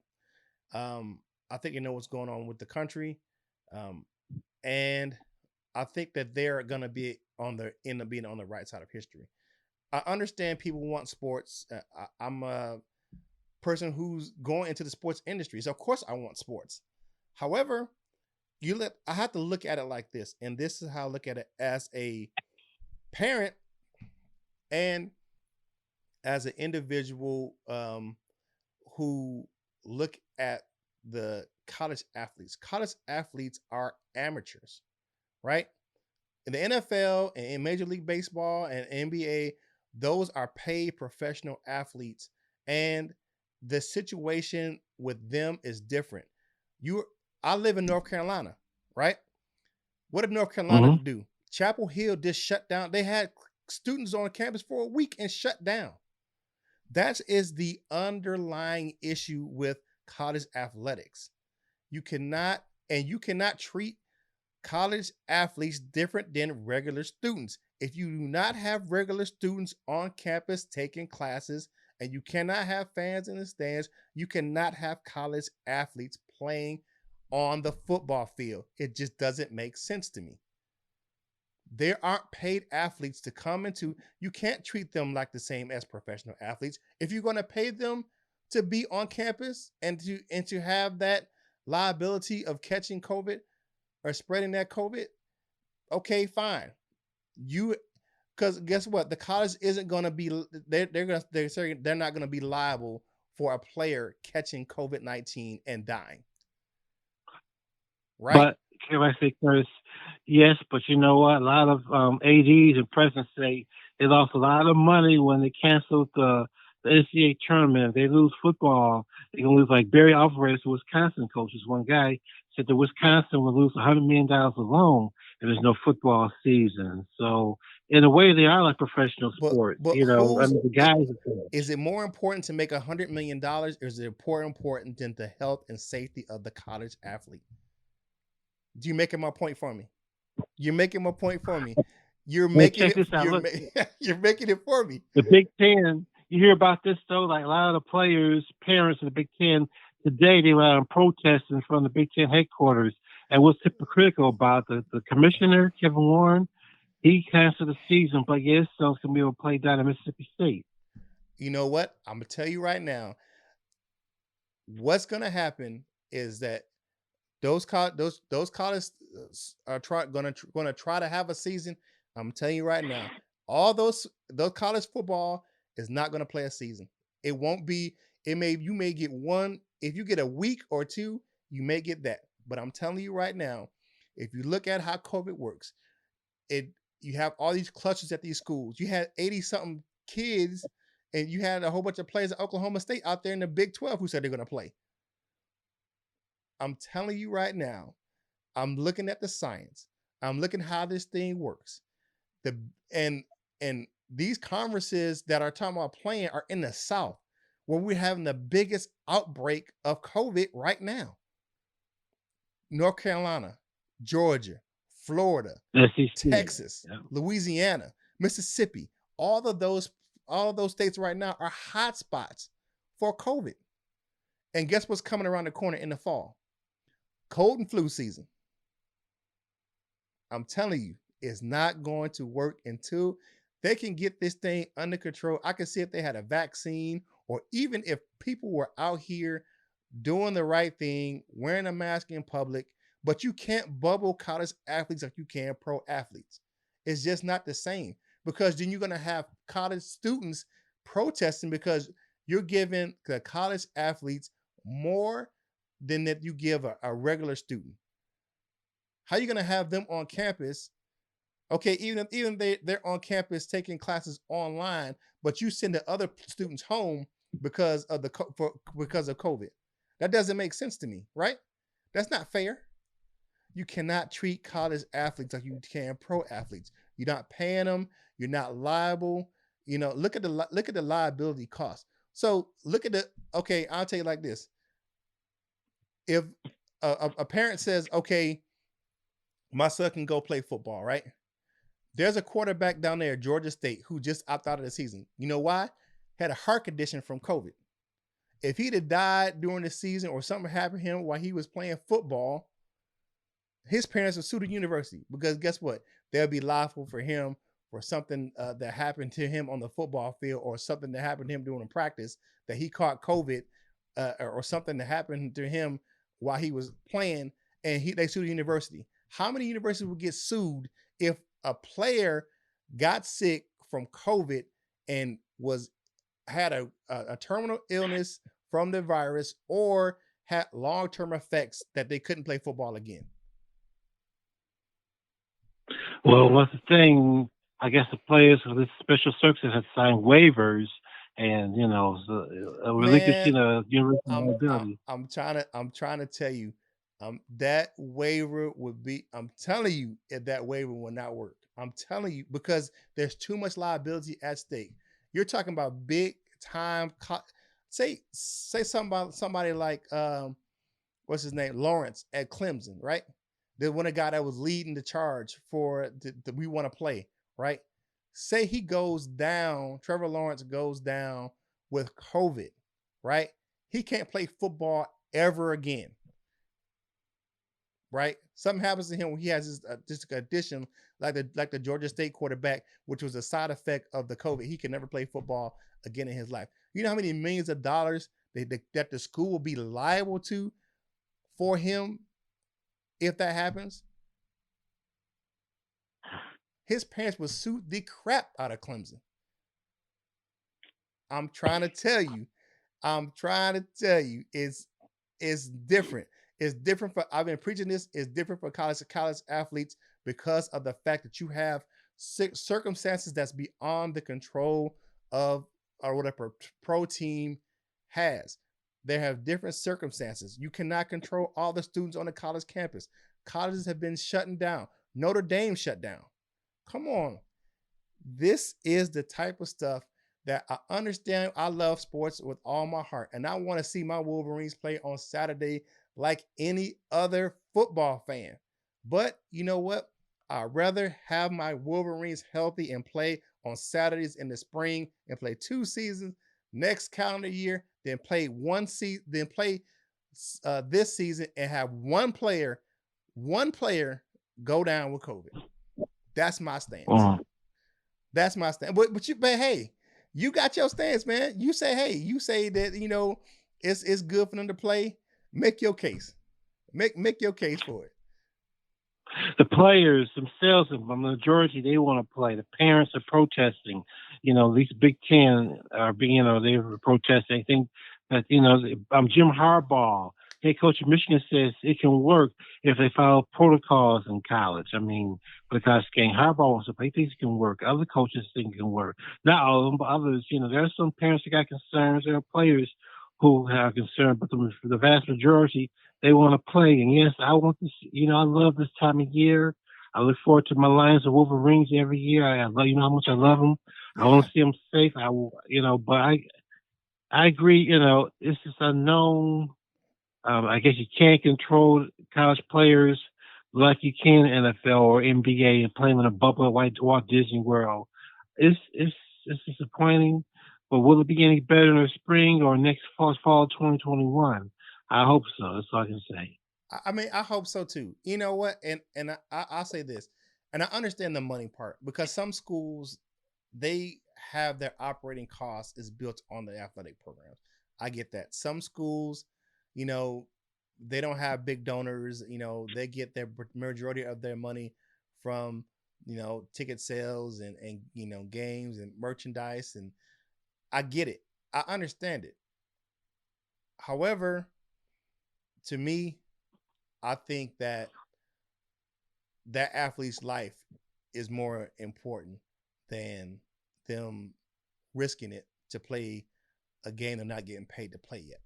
A: I think you know what's going on with the country, and I think that they're gonna be end up being on the right side of history. I understand people want sports. I'm a person who's going into the sports industry, so of course I want sports. However, I have to look at it like this, and this is how I look at it as a parent and as an individual who look at the college athletes. College athletes are amateurs, right? In the NFL and in Major League Baseball and NBA, those are paid professional athletes, and the situation with them is different. I live in North Carolina, right? What did North Carolina do? Chapel Hill just shut down. They had students on campus for a week and shut down. That is the underlying issue with college athletics. You cannot treat college athletes different than regular students. If you do not have regular students on campus taking classes and you cannot have fans in the stands, you cannot have college athletes playing on the football field. It just doesn't make sense to me. There aren't paid athletes to come into. You can't treat them like the same as professional athletes. If you're going to pay them to be on campus and to have that liability of catching COVID or spreading that COVID, okay, fine. Because guess what? The college isn't going to be. They're not going to be liable for a player catching COVID-19 and dying. Right.
B: But can I say first, yes, but you know what? A lot of ADs and presidents say they lost a lot of money when they canceled the NCAA tournament. If they lose football, they're gonna lose like Barry Alvarez, the Wisconsin coaches. One guy said that Wisconsin will lose $100 million alone if there's no football season. So in a way, they are like professional sports.
A: But
B: I mean, the guys.
A: Is it more important to make $100 million, or is it more important than the health and safety of the college athlete? Do you making my point for me? You're making my point for me. You're making
B: check
A: it.
B: This out.
A: You're making it for me.
B: The Big Ten. You hear about this though, like a lot of the players, parents in the Big Ten today, they were out on protest in front of the Big Ten headquarters. And what's hypocritical about the commissioner, Kevin Warren, he canceled the season, but yes, son's gonna be able to play down in Mississippi State.
A: You know what? I'm gonna tell you right now. What's gonna happen is that those colleges are gonna try to have a season. I'm telling you right now, all those college football is not gonna play a season. It won't be. You may get one. If you get a week or two, You may get that. But I'm telling you right now, if you look at how COVID works, it you have all these clusters at these schools. You had 80 something kids, and you had a whole bunch of players at Oklahoma State out there in the Big 12 who said they're going to play. I'm telling you right now, I'm looking at the science. I'm looking how this thing works. The and and these conferences that are talking about playing are in the South, where we're having the biggest outbreak of COVID right now. North Carolina, Georgia, Florida, Texas, Louisiana, Mississippi, all of those states right now are hotspots for COVID. And guess what's coming around the corner in the fall? Cold and flu season. I'm telling you, it's not going to work until they can get this thing under control. I can see if they had a vaccine, or even if people were out here doing the right thing, wearing a mask in public, but you can't bubble college athletes like you can pro athletes. It's just not the same, because then you're going to have college students protesting because you're giving the college athletes more than that you give a regular student. How are you going to have them on campus? Okay, even they're on campus taking classes online, but you send the other students home because of because of COVID. That doesn't make sense to me, right? That's not fair. You cannot treat college athletes like you can pro athletes. You're not paying them. You're not liable. Look at the liability cost. So look at okay, I'll tell you like this. If a parent says, okay, my son can go play football, right? There's a quarterback down there at Georgia State who just opted out of the season. You know why? Had a heart condition from COVID. If he'd have died during the season or something happened to him while he was playing football, his parents would sue the university, because guess what? They'll be liable for him for something that happened to him on the football field, or something that happened to him during practice that he caught COVID, or something that happened to him while he was playing, and they sued the university. How many universities would get sued if a player got sick from COVID and had a terminal illness from the virus, or had long-term effects that they couldn't play football again?
B: Well, what's the thing? I guess the players for this special circumstance had signed waivers, and relinquishing a university liability.
A: I'm trying to tell you, that waiver would be. I'm telling you, if that waiver will not work. I'm telling you, because there's too much liability at stake. You're talking about big time. Say somebody like what's his name, Lawrence at Clemson, right? The one guy that was leading the charge for the we want to play, right? Say he goes down, Trevor Lawrence goes down with COVID, right? He can't play football ever again, right? Something happens to him when he has this condition, like the Georgia State quarterback, which was a side effect of the COVID. He can never play football again in his life. You know how many millions of dollars that the school will be liable to for him if that happens? His parents would sue the crap out of Clemson. I'm trying to tell you, it's different. It's different for, I've been preaching this, it's different for college athletes, because of the fact that you have circumstances that's beyond the control of, or whatever pro team has. They have different circumstances. You cannot control all the students on the college campus. Colleges have been shutting down. Notre Dame shut down. Come on. This is the type of stuff that I understand. I love sports with all my heart, and I want to see my Wolverines play on Saturday like any other football fan. But you know what? I'd rather have my Wolverines healthy and play on Saturdays in the spring and play 2 seasons next calendar year than play this season and have one player go down with COVID. That's my stance. That's my stance. But hey, you got your stance, man. You say that it's good for them to play. Make your case. Make your case for it.
B: The players themselves, the majority, they want to play. The parents are protesting. These Big Ten are they were protesting. I think that Jim Harbaugh head coach of Michigan says it can work if they follow protocols in college. I mean, because King Harbaugh wants to play, he thinks it can work. Other coaches think it can work. Not all of them, but others. There are some parents that got concerns. There are players who have concern, but the vast majority they want to play. And yes, I want this. I love this time of year. I look forward to my Lions and Wolverines every year. I love, how much I love them. I want
A: Yeah.
B: to see them safe. I will, but I agree. This is unknown. I guess you can't control college players like you can NFL or NBA and play them in a bubble like Walt Disney World. It's disappointing, but will it be any better in the spring or next fall 2021? I hope so. That's all I can say.
A: I mean, I hope so too. You know what? I'll say this, and I understand the money part because some schools they have their operating costs is built on the athletic programs. I get that. Some schools, you know, they don't have big donors. They get their majority of their money from ticket sales and games and merchandise, and I get it. I understand it. However, to me, I think that athlete's life is more important than them risking it to play a game they're not getting paid to play yet.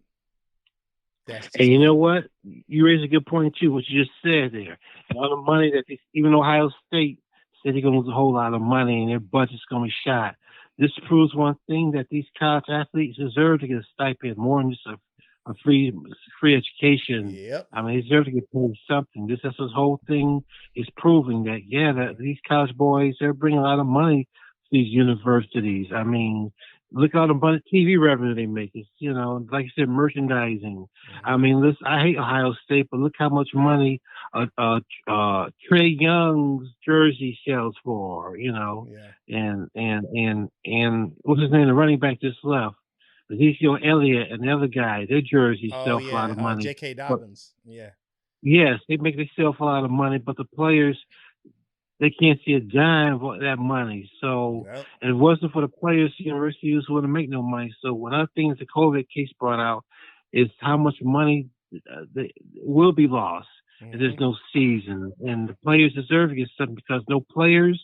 A: That's
B: And
A: just
B: you
A: me.
B: know what? You raised a good point too. What you just said there, and all the money that even Ohio State said they're going to lose a whole lot of money and their budget's going to be shot. This proves one thing that these college athletes deserve to get a stipend more than just a free education.
A: Yep.
B: I mean, they deserve to get paid something. This whole thing is proving that that these college boys they're bringing a lot of money to these universities. I mean, look at all the TV revenue they make. It's like I said, merchandising. I mean, listen, I hate Ohio State, but look how much money Trey Young's jersey sells for.
A: Yeah.
B: And what's his name? The running back just left. Ezekiel Elliott and the other guy, their jerseys
A: Oh
B: sell for a lot
A: yeah.
B: of money.
A: J.K.
B: But
A: Dobbins. Yeah.
B: yes, they sell for a lot of money, but the players they can't see a dime of that money. So,
A: Yep.
B: and if it wasn't for the players, the universities wouldn't make no money. So, one of the things the COVID case brought out is how much money will be lost if there's no season. And the players deserve to get something because no players,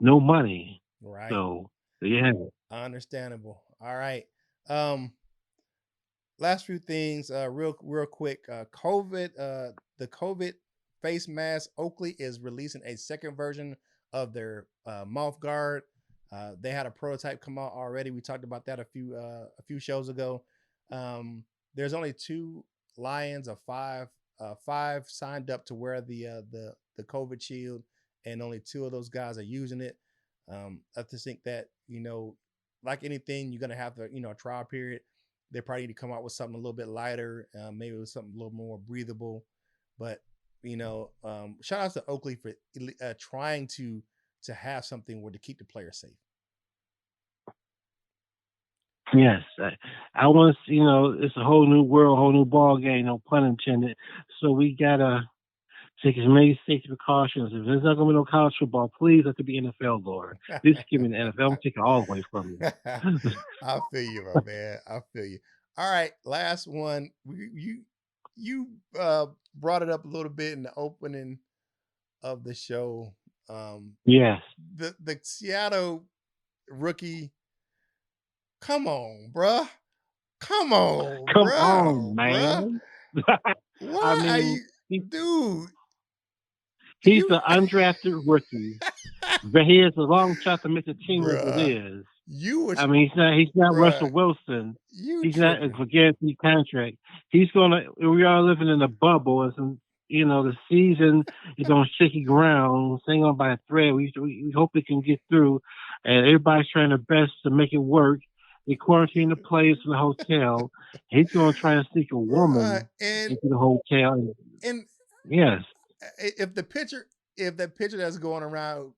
B: no money.
A: Right.
B: So, there you have it.
A: Understandable. All right. Um, last few things, real quick. The COVID face mask. Oakley is releasing a second version of their mouth guard. They had a prototype come out already. We talked about that a few shows ago. There's only 2 Lions of five signed up to wear the COVID shield, and only 2 of those guys are using it. I just think that like anything, you're gonna have a trial period. They probably need to come out with something a little bit lighter, maybe with something a little more breathable. But shout out to Oakley for trying to have something where to keep the players safe.
B: Yes, I want to. It's a whole new world, whole new ball game. No pun intended. So we gotta take as many safety precautions. If there's not going to be no college football, please let it be NFL, Lord. Please give me the NFL. I'm taking it all away from you.
A: I feel you, my man. I feel you. All right, last one. You brought it up a little bit in the opening of the show.
B: Yes.
A: The Seattle rookie. Come on, bruh. Come on,
B: Come on,
A: bruh.
B: man. I
A: Why are
B: mean,
A: you, dude?
B: he's
A: You,
B: the undrafted rookie, but he has a long shot to make the team as it
A: bruh.
B: is.
A: You was,
B: I mean, he's not
A: bruh.
B: Russell Wilson.
A: You
B: He's not a
A: tripping.
B: guaranteed contract. He's gonna. We are living in a bubble, and the season is on shaky ground. Hanging on by a thread. We hope we can get through, and everybody's trying their best to make it work. They quarantine the players in the hotel. He's gonna try to sneak a
A: Bruh.
B: woman into the hotel.
A: And
B: Yes.
A: if the picture that's going around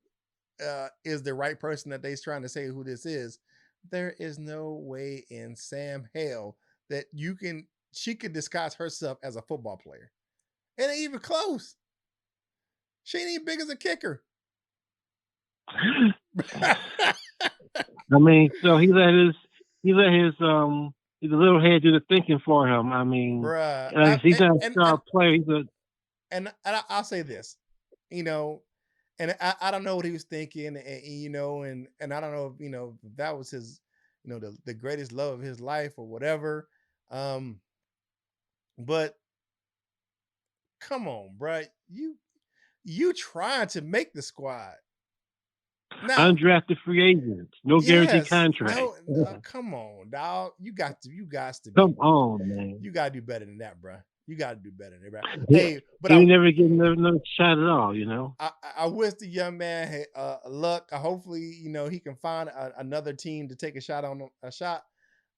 A: is the right person that they's trying to say who this is, there is no way in Sam hell that she could disguise herself as a football player. It ain't even close. She ain't even big as a kicker.
B: I mean, so he let his the little head do the thinking for him. I mean,
A: bruh.
B: he's not a star player. He's a
A: I'll say this, you know, and I don't know what he was thinking, and I don't know if that was his, the greatest love of his life or whatever. Um, but come on, bruh, you trying to make the squad now?
B: undrafted free agent, no guaranteed
A: Yes,
B: contract.
A: no, come on, dog. You got to be,
B: Come on, man.
A: you got to do better than that, bruh. You got to do better than that, bruh.
B: He,
A: Hey, but
B: he never get no shot at all.
A: I wish the young man had luck. Hopefully, he can find another team to take a shot on a shot.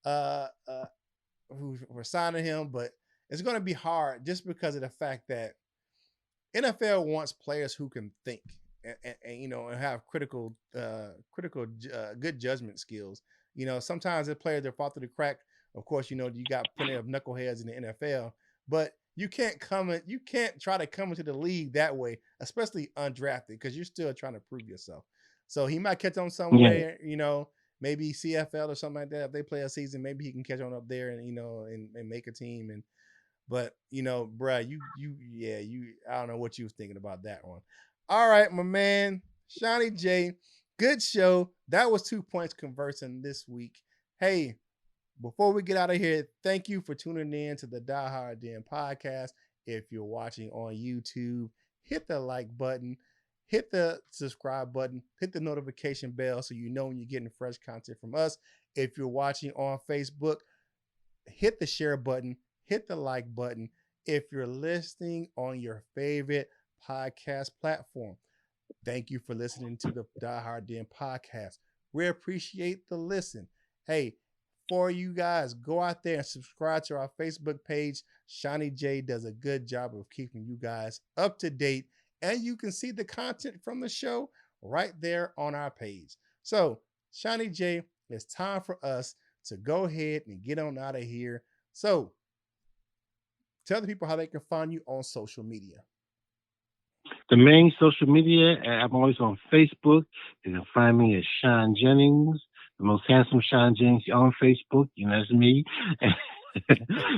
A: Uh, uh, who we're signing him, but it's going to be hard just because of the fact that NFL wants players who can think and have critical good judgment skills. Sometimes the players that fall through the crack. Of course, you got plenty of knuckleheads in the NFL, but you can't try to come into the league that way, especially undrafted, because you're still trying to prove yourself. So he might catch on
B: Yeah.
A: somewhere, maybe CFL or something like that. If they play a season, maybe he can catch on up there and make a team. But bruh, I don't know what you was thinking about that one. All right, my man, Seany J, good show. That was 2 points conversing this week. Hey, before we get out of here, thank you for tuning in to the Die Hard Den podcast. If you're watching on YouTube, hit the like button, hit the subscribe button, hit the notification bell so you know when you're getting fresh content from us. If you're watching on Facebook, hit the share button, hit the like button. If you're listening on your favorite podcast platform, thank you for listening to the Die Hard Den podcast. We appreciate the listen. Hey, for you guys, go out there and subscribe to our Facebook page. Seany J does a good job of keeping you guys up to date, and you can see the content from the show right there on our page. So, Seany J, it's time for us to go ahead and get on out of here. So, tell the people how they can find you on social media.
B: The main social media, I'm always on Facebook. You can find me as Sean Jennings, the most handsome Sean Jennings on Facebook. That's me.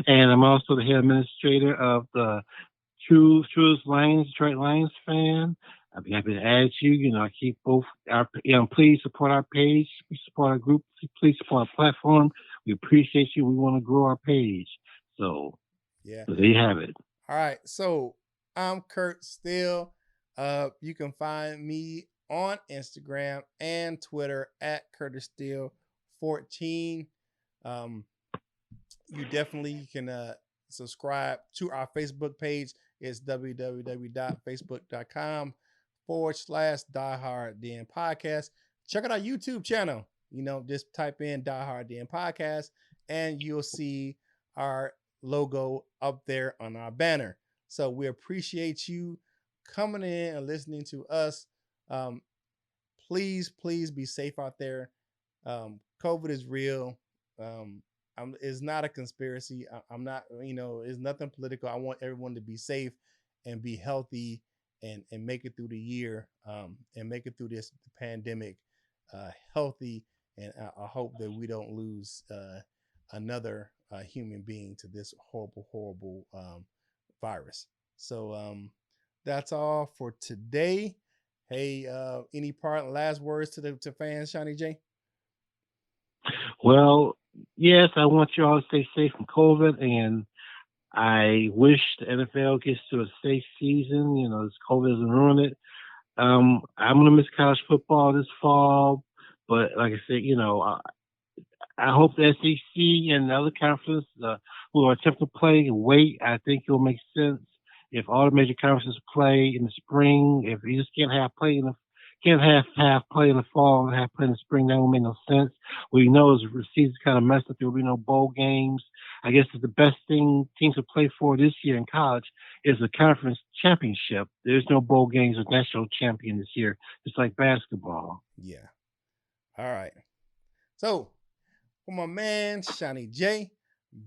B: And I'm also the head administrator of the Truest Lions, Detroit Lions fan. I'd be happy to add you. I keep both our, please support our page, please support our group, please support our platform. We appreciate you. We want to grow our page. So,
A: yeah.
B: So there you have it.
A: All right. So I'm Kurt Steele. You can find me on Instagram and Twitter at Curtis Steele 14. You definitely can subscribe to our Facebook page. It's www.facebook.com/Die Hard Den Podcast. Check out our YouTube channel. Just type in Die Hard Den Podcast and you'll see our logo up there on our banner. So we appreciate you coming in and listening to us. Please be safe out there. COVID is real. It's not a conspiracy. I'm not, it's nothing political. I want everyone to be safe and be healthy and make it through the year and make it through this pandemic healthy. And I hope that we don't lose another human being to this horrible virus. So that's all for today. Hey, any last words to fans, Seany J?
B: Well, yes, I want you all to stay safe from COVID, and I wish the NFL gets to a safe season. This COVID doesn't ruin it. I'm gonna miss college football this fall, but like I said, I hope the SEC and the other conferences who are attempting to play wait. I think it will make sense if all the major conferences play in the spring. If you just can't have play in the fall and have play in the spring, that won't make no sense. We know is the season's kind of messed up. There will be no bowl games. I guess the best thing teams to play for this year in college is the conference championship. There's no bowl games or national champion this year. It's like basketball.
A: Yeah. All right. So for my man Seany J,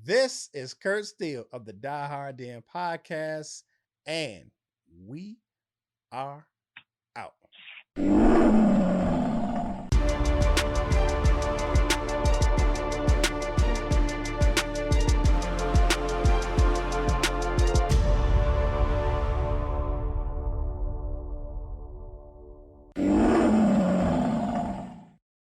A: this is Kurt Steele of the Die Hard Den podcast, and we are out.